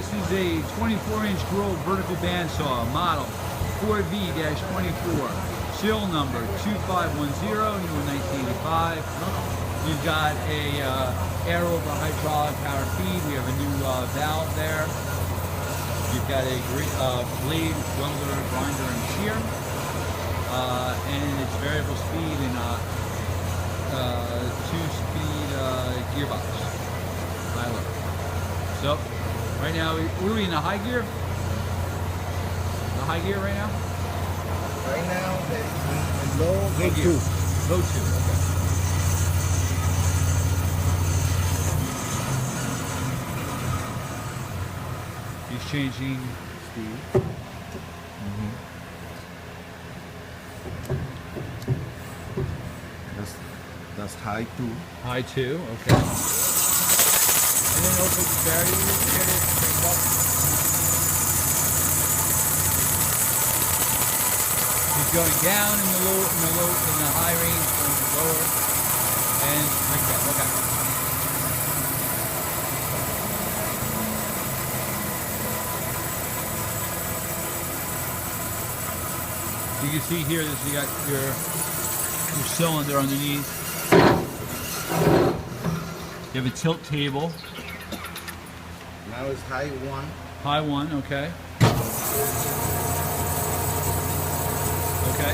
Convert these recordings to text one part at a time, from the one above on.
This is a 24-inch Grob vertical bandsaw, model 4V-24, serial number 2510, new in 1985. You've got a air over hydraulic power feed. We have a new valve there. You've got a blade, welder, grinder, and shear. And it's variable speed and 2-speed gearbox. High low. So, right now, what are we in the high gear? The high gear right now? Right now, the low gear. Low 2, okay. He's changing speed. That's high 2. High 2, okay. And then open the barrier, get it cranked up. He's going down in the high range, going lower, and like that. Okay. You can see here that you got your cylinder underneath. You have a tilt table. Now it's high 1. High 1, okay. Okay.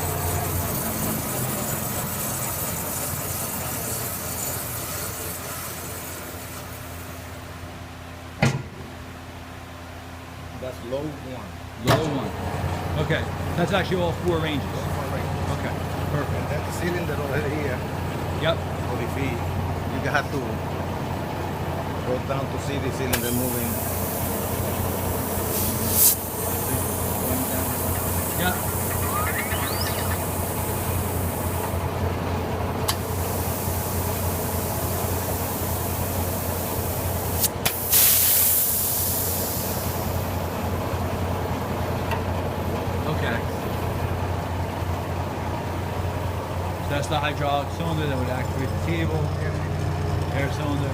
That's low 1. Low 1. Okay. That's actually all 4 ranges. Okay. Perfect. And then the cylinder over here. Yep. For the feed. You have to go down to see the cylinder moving. Going down. Yep. Okay. So that's the hydraulic cylinder that would activate the table. Air cylinder.